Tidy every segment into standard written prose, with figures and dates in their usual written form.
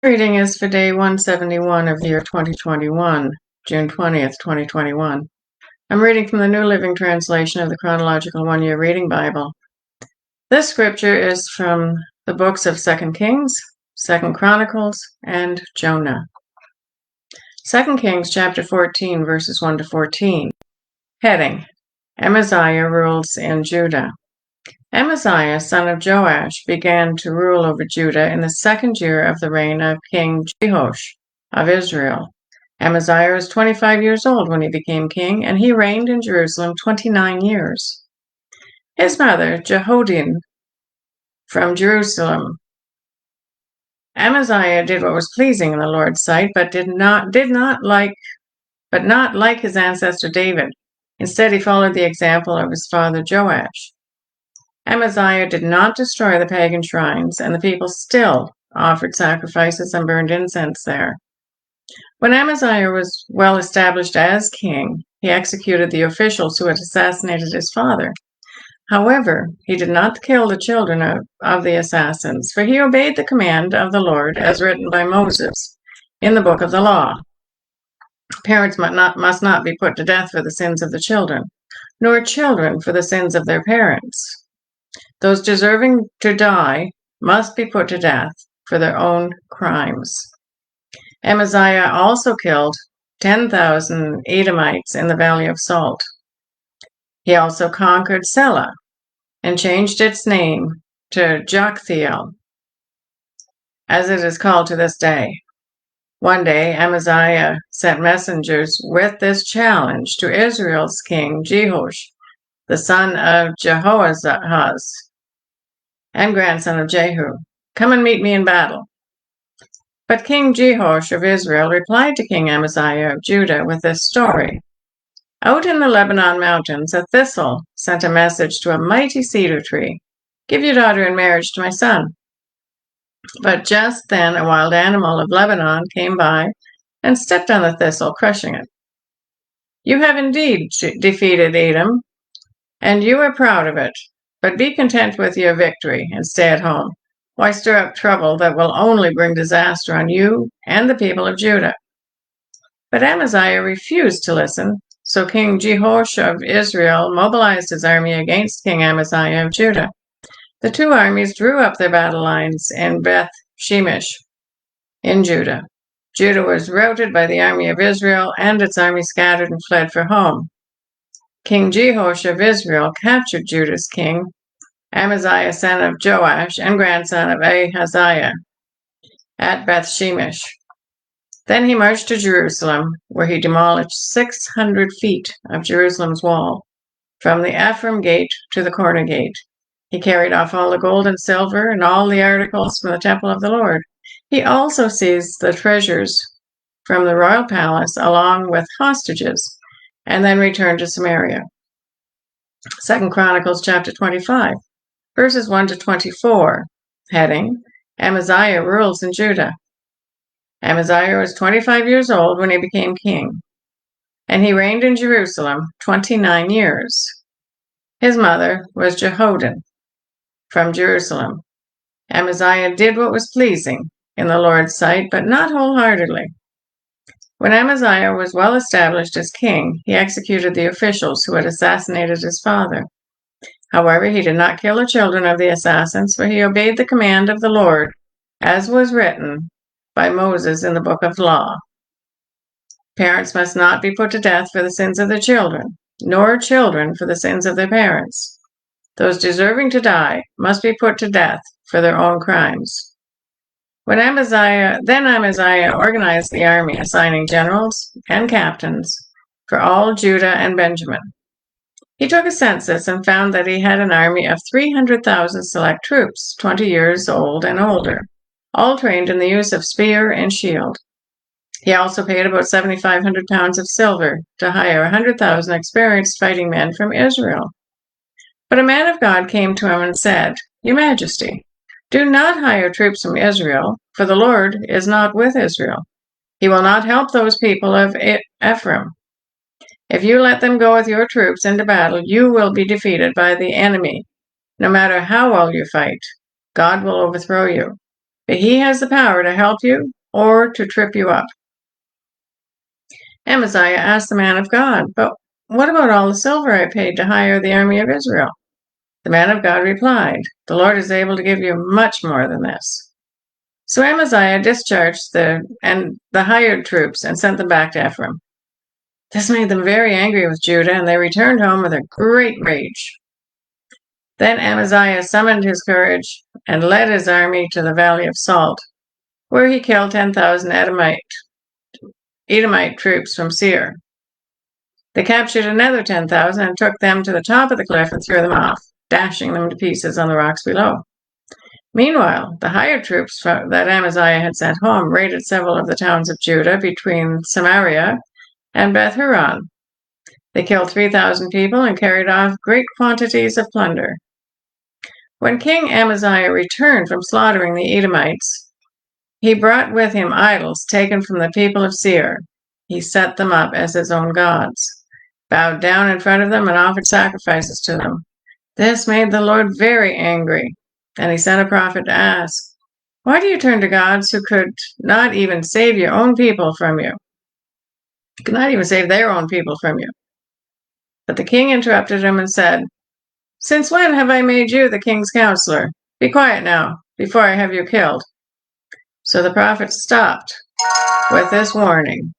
Reading is for day 171 of the year 2021, June 20th, 2021. I'm reading from the New Living Translation of the Chronological One-Year Reading Bible. This scripture is from the books of 2 Kings, 2 Chronicles, and Jonah. 2 Kings chapter 14, verses 1 to 14. Heading: Amaziah rules in Judah. Amaziah, son of Joash, began to rule over Judah in the second year of the reign of King Jehoash of Israel. Amaziah was 25 years old when he became king, and he reigned in Jerusalem 29 years. His mother, Jehoadin, from Jerusalem. Amaziah did what was pleasing in the Lord's sight, but not like his ancestor David. Instead, he followed the example of his father Joash. Amaziah did not destroy the pagan shrines, and the people still offered sacrifices and burned incense there. When Amaziah was well established as king, he executed the officials who had assassinated his father. However, he did not kill the children of the assassins, for he obeyed the command of the Lord as written by Moses in the book of the law. Parents must not be put to death for the sins of the children, nor children for the sins of their parents. Those deserving to die must be put to death for their own crimes. Amaziah also killed 10,000 Edomites in the Valley of Salt. He also conquered Selah and changed its name to Joktheel, as it is called to this day. One day, Amaziah sent messengers with this challenge to Israel's king Jehoash, the son of Jehoahaz and grandson of Jehu. Come and meet me in battle. But King Jehoash of Israel replied to King Amaziah of Judah with this story. Out in the Lebanon mountains, a thistle sent a message to a mighty cedar tree. Give your daughter in marriage to my son. But just then a wild animal of Lebanon came by and stepped on the thistle, crushing it. You have indeed defeated Edom, and you are proud of it. But be content with your victory and stay at home. Why stir up trouble that will only bring disaster on you and the people of Judah? But Amaziah refused to listen, so King Jehoash of Israel mobilized his army against King Amaziah of Judah. The two armies drew up their battle lines in Beth Shemesh in Judah. Judah was routed by the army of Israel, and its army scattered and fled for home. King Jehoash of Israel captured Judah's king, Amaziah, son of Joash and grandson of Ahaziah, at Beth Shemesh. Then he marched to Jerusalem, where he demolished 600 feet of Jerusalem's wall, from the Ephraim gate to the corner gate. He carried off all the gold and silver and all the articles from the temple of the Lord. He also seized the treasures from the royal palace along with hostages, and then returned to Samaria. 2 Chronicles chapter 25, verses 1 to 24. Heading: Amaziah rules in Judah. Amaziah was 25 years old when he became king, and he reigned in Jerusalem 29 years. His mother was Jehoadin from Jerusalem. Amaziah did what was pleasing in the Lord's sight, but not wholeheartedly. When Amaziah was well established as king, he executed the officials who had assassinated his father. However, he did not kill the children of the assassins, for he obeyed the command of the Lord, as was written by Moses in the book of the law. Parents must not be put to death for the sins of their children, nor children for the sins of their parents. Those deserving to die must be put to death for their own crimes. Then Amaziah organized the army, assigning generals and captains for all Judah and Benjamin. He took a census and found that he had an army of 300,000 select troops, 20 years old and older, all trained in the use of spear and shield. He also paid about 7,500 pounds of silver to hire 100,000 experienced fighting men from Israel. But a man of God came to him and said, Your Majesty, do not hire troops from Israel, for the Lord is not with Israel. He will not help those people of Ephraim. If you let them go with your troops into battle, you will be defeated by the enemy. No matter how well you fight, God will overthrow you. but he has the power to help you or to trip you up. Amaziah asked the man of God, but what about all the silver I paid to hire the army of Israel? The man of God replied, the Lord is able to give you much more than this. So Amaziah discharged the hired troops and sent them back to Ephraim. This made them very angry with Judah, and they returned home with a great rage. Then Amaziah summoned his courage and led his army to the Valley of Salt, where he killed 10,000 Edomite troops from Seir. They captured another 10,000 and took them to the top of the cliff and threw them off, dashing them to pieces on the rocks below. Meanwhile, the hired troops that Amaziah had sent home raided several of the towns of Judah between Samaria and Beth-horon. They killed 3,000 people and carried off great quantities of plunder. When King Amaziah returned from slaughtering the Edomites, he brought with him idols taken from the people of Seir. He set them up as his own gods, bowed down in front of them, and offered sacrifices to them. This made the Lord very angry, and he sent a prophet to ask, why do you turn to gods who could not even save your own people from you? Could not even save their own people from you. But the king interrupted him and said, since when have I made you the king's counselor? Be quiet now, before I have you killed. So the prophet stopped with this warning.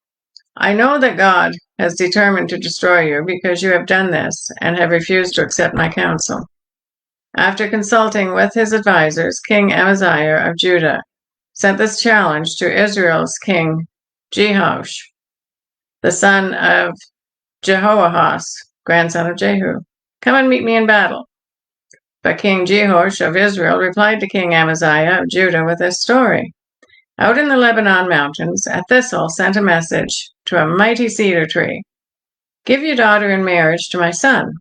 I know that God has determined to destroy you because you have done this and have refused to accept my counsel. After consulting with his advisors, King Amaziah of Judah sent this challenge to Israel's king Jehoash, the son of Jehoahaz, grandson of Jehu. Come and meet me in battle. But King Jehoash of Israel replied to King Amaziah of Judah with this story. Out in the Lebanon mountains, a thistle sent a message to a mighty cedar tree. Give your daughter in marriage to my son.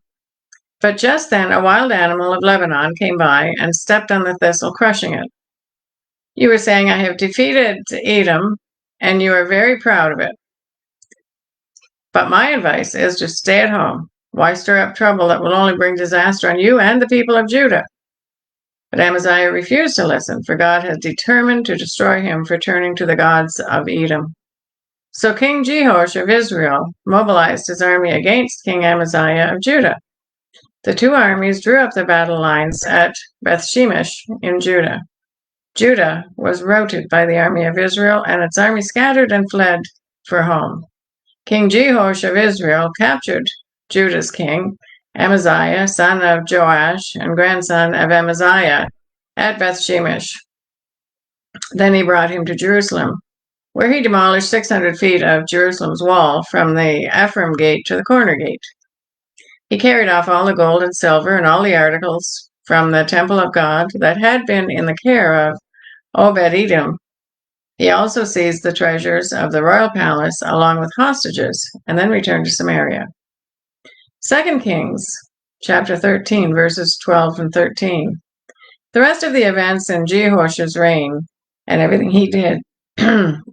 But just then a wild animal of Lebanon came by and stepped on the thistle, crushing it. You were saying, I have defeated Edom, and you are very proud of it. But my advice is to stay at home. Why stir up trouble that will only bring disaster on you and the people of Judah? But Amaziah refused to listen, for God had determined to destroy him for turning to the gods of Edom. So King Jehoash of Israel mobilized his army against King Amaziah of Judah. The two armies drew up their battle lines at Beth-shemesh in Judah. Judah was routed by the army of Israel, and its army scattered and fled for home. King Jehoash of Israel captured Judah's king, Amaziah, son of Joash and grandson of Amaziah, at Beth-shemesh. Then he brought him to Jerusalem, where he demolished 600 feet of Jerusalem's wall from the Ephraim gate to the corner gate. He carried off all the gold and silver and all the articles from the temple of God that had been in the care of Obed-Edom. He also seized the treasures of the royal palace along with hostages, and then returned to Samaria. 2 Kings chapter 13, verses 12 and 13. The rest of the events in Jehoash's reign and everything he did,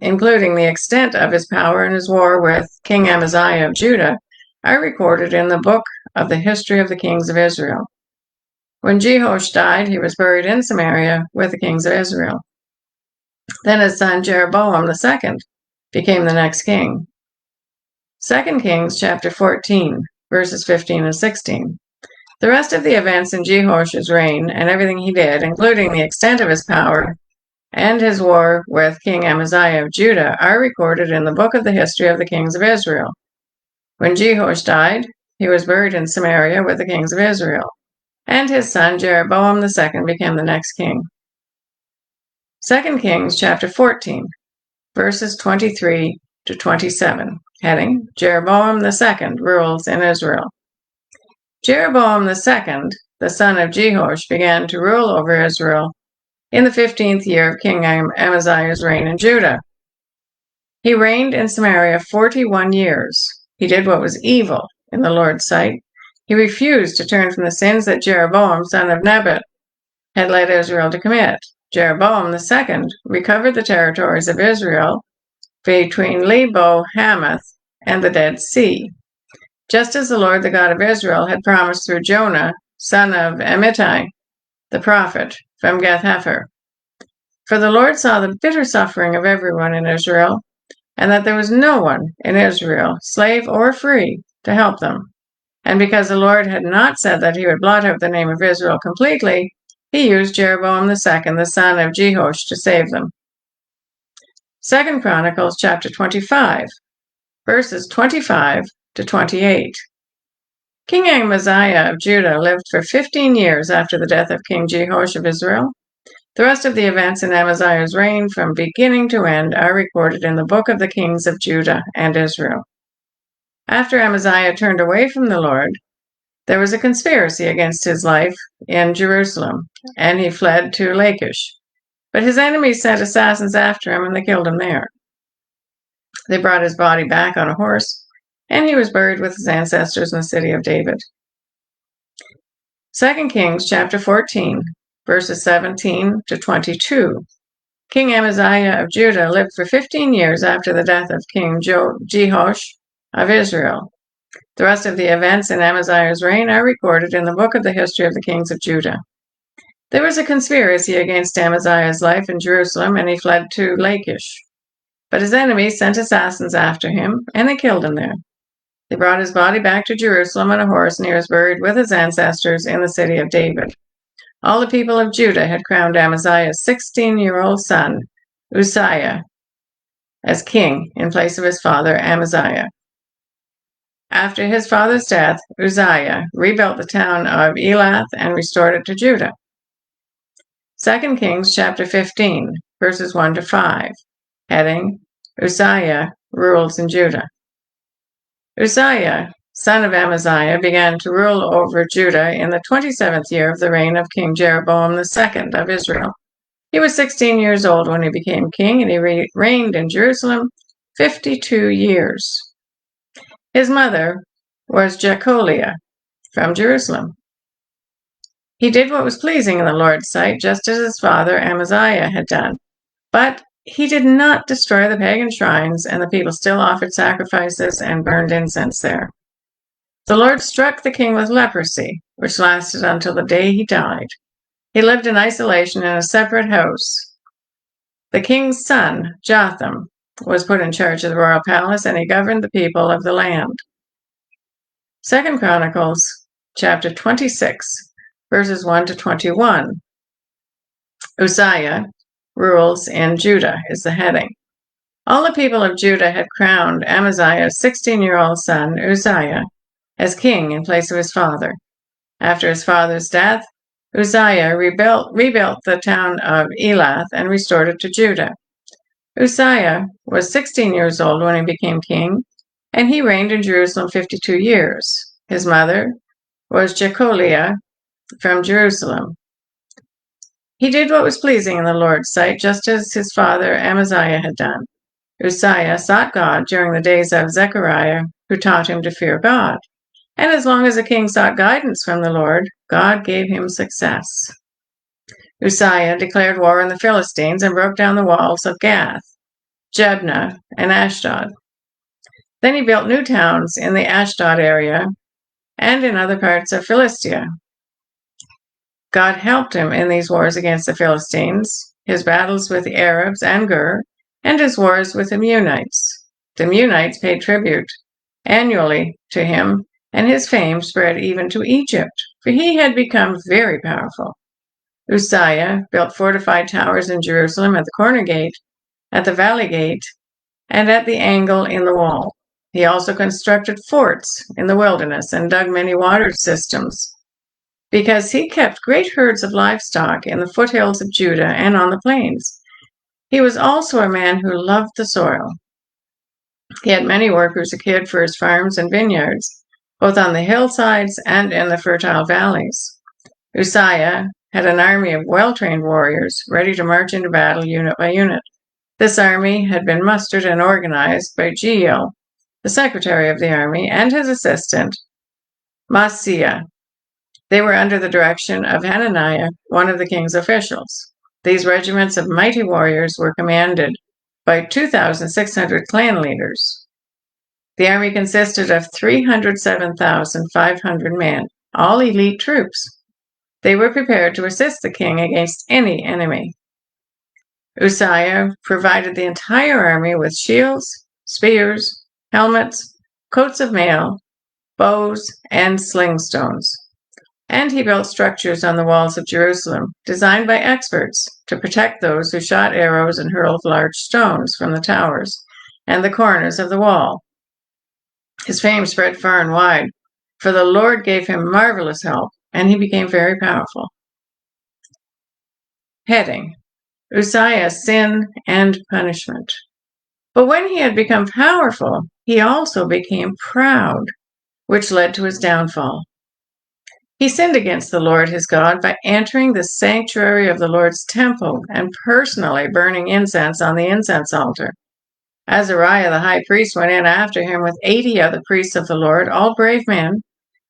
including the extent of his power and his war with King Amaziah of Judah, are recorded in the book of the history of the kings of Israel. When Jehoash died, he was buried in Samaria with the kings of Israel. Then his son Jeroboam II became the next king. 2 Kings chapter 14, verses 15 and 16. The rest of the events in Jehoash's reign and everything he did, including the extent of his power and his war with King Amaziah of Judah, are recorded in the book of the history of the kings of Israel. When Jehoash died, he was buried in Samaria with the kings of Israel, and his son Jeroboam II became the next king. 2 Kings chapter 14, verses 23 to 27. Heading, Jeroboam II rules in Israel. Jeroboam II, the son of Jehoash, began to rule over Israel in the 15th year of King Amaziah's reign in Judah. He reigned in Samaria 41 years. He did what was evil in the Lord's sight. He refused to turn from the sins that Jeroboam, son of Nebat, had led Israel to commit. Jeroboam II recovered the territories of Israel between Lebo Hamath and the Dead Sea, just as the Lord, the God of Israel, had promised through Jonah, son of Amittai, the prophet, from Gath-hepher. For the Lord saw the bitter suffering of everyone in Israel, and that there was no one in Israel, slave or free, to help them. And because the Lord had not said that he would blot out the name of Israel completely, he used Jeroboam II, the son of Jehoash, to save them. 2 Chronicles chapter 25, verses 25 to 28. King Amaziah of Judah lived for 15 years after the death of King Jehoash of Israel. The rest of the events in Amaziah's reign from beginning to end are recorded in the book of the kings of Judah and Israel. After Amaziah turned away from the Lord, there was a conspiracy against his life in Jerusalem, and he fled to Lachish. But his enemies sent assassins after him, and they killed him there. They brought his body back on a horse, and he was buried with his ancestors in the city of David. 2 Kings chapter 14, verses 17 to 22. King Amaziah of Judah lived for 15 years after the death of King Jehoash of Israel. The rest of the events in Amaziah's reign are recorded in the book of the history of the kings of Judah. There was a conspiracy against Amaziah's life in Jerusalem, and he fled to Lachish. But his enemies sent assassins after him, and they killed him there. They brought his body back to Jerusalem on a horse, and he was buried with his ancestors in the city of David. All the people of Judah had crowned Amaziah's 16-year-old son, Uzziah, as king in place of his father Amaziah. After his father's death, Uzziah rebuilt the town of Elath and restored it to Judah. 2 Kings chapter 15, verses 1 to 5. Heading, Uzziah rules in Judah. Uzziah, son of Amaziah, began to rule over Judah in the 27th year of the reign of King Jeroboam II of Israel. He was 16 years old when he became king, and he reigned in Jerusalem 52 years. His mother was Jecholiah from Jerusalem. He did what was pleasing in the Lord's sight, just as his father Amaziah had done. But he did not destroy the pagan shrines, and the people still offered sacrifices and burned incense there. The Lord struck the king with leprosy, which lasted until the day he died. He lived in isolation in a separate house. The king's son, Jotham, was put in charge of the royal palace, and he governed the people of the land. 2 Chronicles chapter 26, verses 1 to 21. Uzziah rules in Judah is the heading. All the people of Judah had crowned Amaziah's 16-year-old son, Uzziah, as king in place of his father. After his father's death, Uzziah rebuilt the town of Elath and restored it to Judah. Uzziah was 16 years old when he became king, and he reigned in Jerusalem 52 years. His mother was Jecholiah from Jerusalem. He did what was pleasing in the Lord's sight, just as his father Amaziah had done. Uzziah sought God during the days of Zechariah, who taught him to fear God. And as long as the king sought guidance from the Lord, God gave him success. Uzziah declared war on the Philistines and broke down the walls of Gath, Jabneh, and Ashdod. Then he built new towns in the Ashdod area and in other parts of Philistia. God helped him in these wars against the Philistines, his battles with the Arabs and Gur, and his wars with the Meunites. The Meunites paid tribute annually to him, and his fame spread even to Egypt, for he had become very powerful. Uzziah built fortified towers in Jerusalem at the corner gate, at the valley gate, and at the angle in the wall. He also constructed forts in the wilderness and dug many water systems, because he kept great herds of livestock in the foothills of Judah and on the plains. He was also a man who loved the soil. He had many workers who cared for his farms and vineyards, both on the hillsides and in the fertile valleys. Uzziah had an army of well-trained warriors ready to march into battle unit by unit. This army had been mustered and organized by Jeiel, the secretary of the army, and his assistant, Maaseiah. They were under the direction of Hananiah, one of the king's officials. These regiments of mighty warriors were commanded by 2,600 clan leaders. The army consisted of 307,500 men, all elite troops. They were prepared to assist the king against any enemy. Uzziah provided the entire army with shields, spears, helmets, coats of mail, bows, and sling stones. And he built structures on the walls of Jerusalem, designed by experts to protect those who shot arrows and hurled large stones from the towers and the corners of the wall. His fame spread far and wide, for the Lord gave him marvelous help, and he became very powerful. Heading: Uzziah's sin and punishment. But when he had become powerful, he also became proud, which led to his downfall. He sinned against the Lord his God by entering the sanctuary of the Lord's temple and personally burning incense on the incense altar. Azariah the high priest went in after him with 80 other priests of the Lord, all brave men.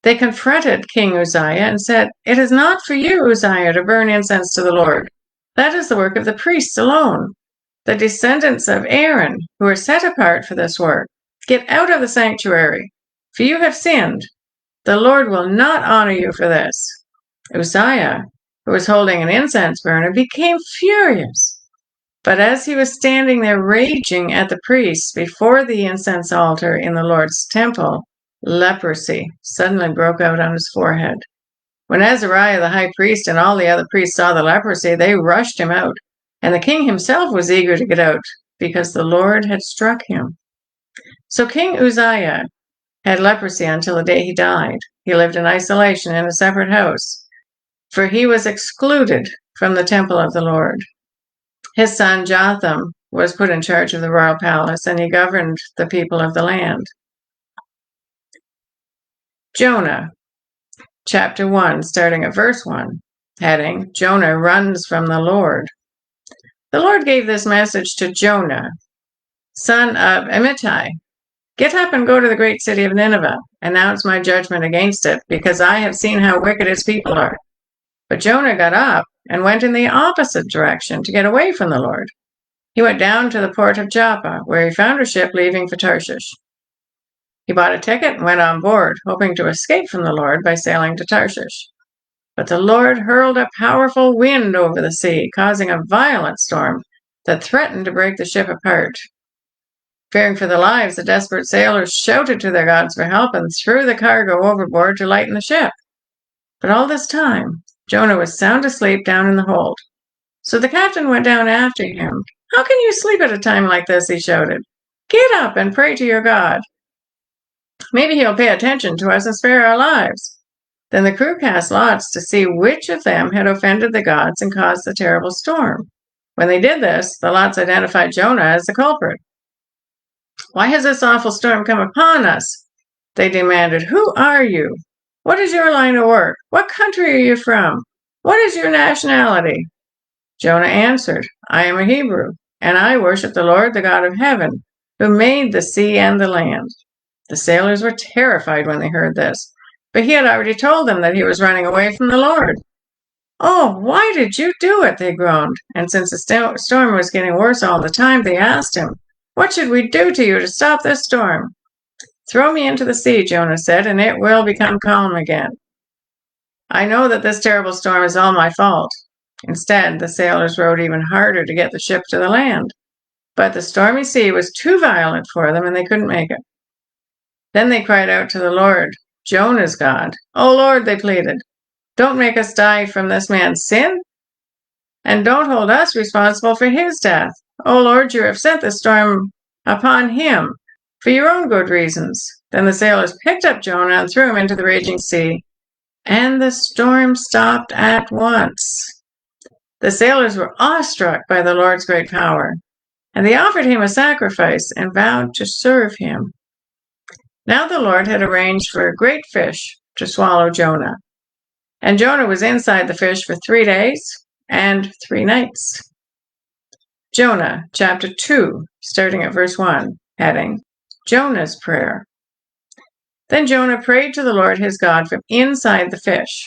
They confronted King Uzziah and said, "It is not for you, Uzziah, to burn incense to the Lord. That is the work of the priests alone, the descendants of Aaron, who are set apart for this work. Get out of the sanctuary, for you have sinned. The Lord will not honor you for this." Uzziah, who was holding an incense burner, became furious. But as he was standing there raging at the priests before the incense altar in the Lord's temple, leprosy suddenly broke out on his forehead. When Azariah the high priest and all the other priests saw the leprosy, they rushed him out, and the king himself was eager to get out, because the Lord had struck him. So King Uzziah had leprosy until the day he died. He lived in isolation in a separate house, for he was excluded from the temple of the Lord. His son Jotham was put in charge of the royal palace, and he governed the people of the land. Jonah, chapter 1, starting at verse 1. Heading: Jonah runs from the Lord. The Lord gave this message to Jonah, son of Amittai. "Get up and go to the great city of Nineveh. Announce my judgment against it, because I have seen how wicked its people are." But Jonah got up and went in the opposite direction to get away from the Lord. He went down to the port of Joppa, where he found a ship leaving for Tarshish. He bought a ticket and went on board, hoping to escape from the Lord by sailing to Tarshish. But the Lord hurled a powerful wind over the sea, causing a violent storm that threatened to break the ship apart. Fearing for their lives, the desperate sailors shouted to their gods for help and threw the cargo overboard to lighten the ship. But all this time, Jonah was sound asleep down in the hold. So the captain went down after him. "How can you sleep at a time like this?" he shouted. "Get up and pray to your God. Maybe he'll pay attention to us and spare our lives." Then the crew cast lots to see which of them had offended the gods and caused the terrible storm. When they did this, the lots identified Jonah as the culprit. "Why has this awful storm come upon us?" they demanded. "Who are you? What is your line of work? What country are you from? What is your nationality?" Jonah answered, "I am a Hebrew, and I worship the Lord, the God of heaven, who made the sea and the land." The sailors were terrified when they heard this, but he had already told them that he was running away from the Lord. "Oh, why did you do it?" they groaned. And since the storm was getting worse all the time, they asked him, "What should we do to you to stop this storm?" "Throw me into the sea," Jonah said, "and it will become calm again. I know that this terrible storm is all my fault." Instead, the sailors rowed even harder to get the ship to the land. But the stormy sea was too violent for them, and they couldn't make it. Then they cried out to the Lord, Jonah's God. "Oh Lord," they pleaded, "don't make us die from this man's sin, and don't hold us responsible for his death. Oh Lord, you have sent the storm upon him for your own good reasons." Then the sailors picked up Jonah and threw him into the raging sea, and the storm stopped at once. The sailors were awestruck by the Lord's great power, and they offered him a sacrifice and vowed to serve him. Now the Lord had arranged for a great fish to swallow Jonah, and Jonah was inside the fish for 3 days and 3 nights. Jonah, chapter 2, starting at verse 1, heading, Jonah's Prayer. Then Jonah prayed to the Lord his God from inside the fish.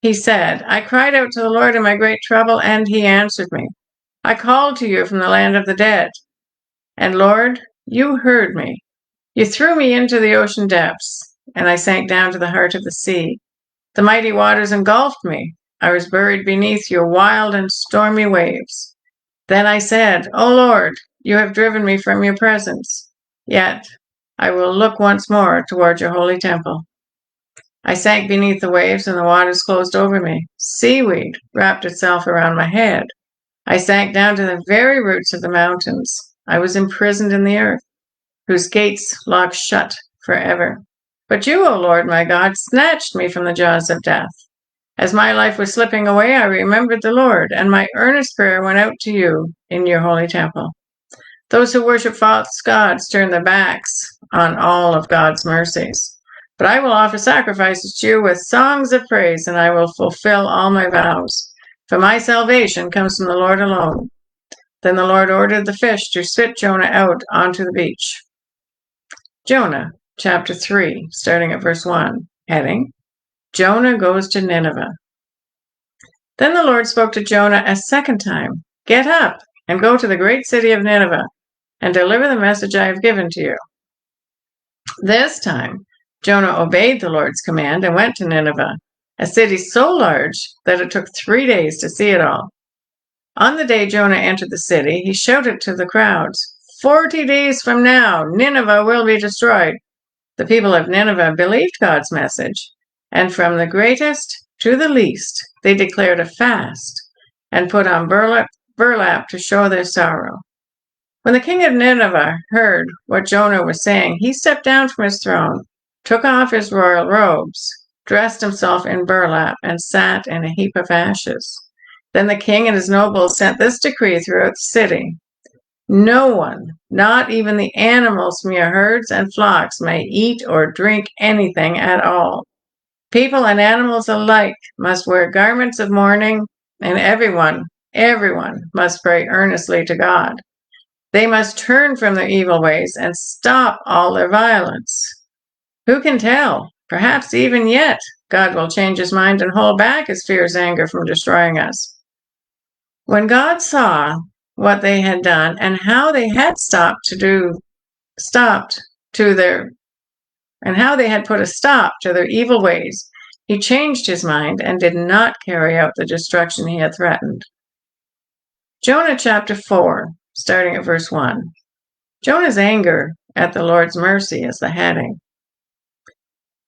He said, "I cried out to the Lord in my great trouble, and he answered me. I called to you from the land of the dead. And Lord, you heard me. You threw me into the ocean depths, and I sank down to the heart of the sea. The mighty waters engulfed me. I was buried beneath your wild and stormy waves. Then I said, O Lord, you have driven me from your presence. Yet I will look once more toward your holy temple. I sank beneath the waves, and the waters closed over me. Seaweed wrapped itself around my head. I sank down to the very roots of the mountains. I was imprisoned in the earth, whose gates locked shut forever. But you, O Lord my God, snatched me from the jaws of death. As my life was slipping away, I remembered the Lord, and my earnest prayer went out to you in your holy temple. Those who worship false gods turn their backs on all of God's mercies. But I will offer sacrifices to you with songs of praise, and I will fulfill all my vows. For my salvation comes from the Lord alone. Then the Lord ordered the fish to spit Jonah out onto the beach. Jonah, chapter 3, starting at verse 1. Heading, Jonah goes to Nineveh. Then the Lord spoke to Jonah a second time. Get up and go to the great city of Nineveh and deliver the message I have given to you. This time, Jonah obeyed the Lord's command and went to Nineveh, a city so large that it took 3 days to see it all. On the day Jonah entered the city, he shouted to the crowds, 40 days from now, Nineveh will be destroyed. The people of Nineveh believed God's message, and from the greatest to the least, they declared a fast and put on burlap to show their sorrow. When the king of Nineveh heard what Jonah was saying, he stepped down from his throne, took off his royal robes, dressed himself in burlap, and sat in a heap of ashes. Then the king and his nobles sent this decree throughout the city. No one, not even the animals from your herds and flocks, may eat or drink anything at all. People and animals alike must wear garments of mourning, and everyone must pray earnestly to God. They must turn from their evil ways and stop all their violence. Who can tell? Perhaps even yet, God will change his mind and hold back his fierce anger from destroying us. When God saw what they had done and how they had put a stop to their evil ways, he changed his mind and did not carry out the destruction he had threatened. Jonah chapter 4, starting at verse 1. Jonah's anger at the Lord's mercy is the heading.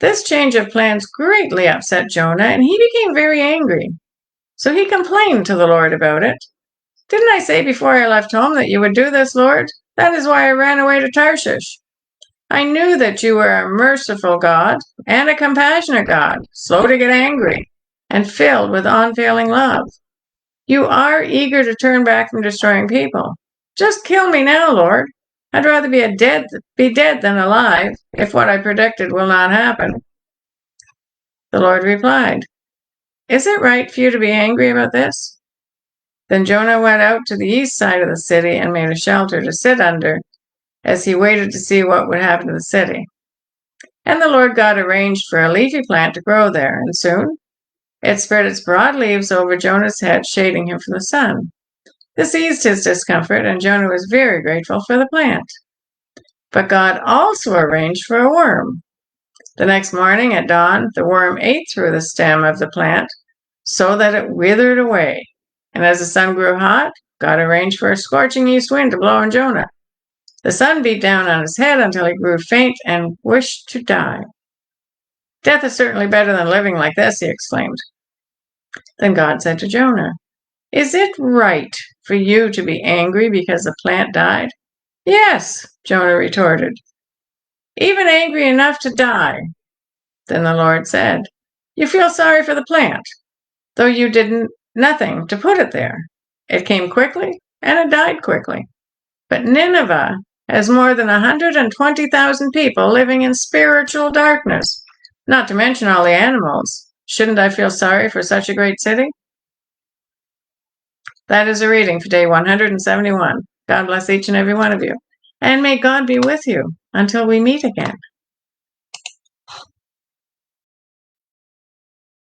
This change of plans greatly upset Jonah, and he became very angry. So he complained to the Lord about it. Didn't I say before I left home that you would do this, Lord? That is why I ran away to Tarshish. I knew that you were a merciful God and a compassionate God, slow to get angry, and filled with unfailing love. You are eager to turn back from destroying people. Just kill me now, Lord. I'd rather be dead than alive, if what I predicted will not happen. The Lord replied, Is it right for you to be angry about this? Then Jonah went out to the east side of the city and made a shelter to sit under as he waited to see what would happen to the city. And the Lord God arranged for a leafy plant to grow there, and soon it spread its broad leaves over Jonah's head, shading him from the sun. This eased his discomfort, and Jonah was very grateful for the plant. But God also arranged for a worm. The next morning at dawn, the worm ate through the stem of the plant so that it withered away. And as the sun grew hot, God arranged for a scorching east wind to blow on Jonah. The sun beat down on his head until he grew faint and wished to die. Death is certainly better than living like this, he exclaimed. Then God said to Jonah, Is it right for you to be angry because the plant died? Yes, Jonah retorted. Even angry enough to die. Then the Lord said, You feel sorry for the plant, though you did nothing to put it there. It came quickly, and it died quickly. But Nineveh has more than 120,000 people living in spiritual darkness, not to mention all the animals. Shouldn't I feel sorry for such a great city? That is a reading for day 171. God bless each and every one of you. And may God be with you until we meet again.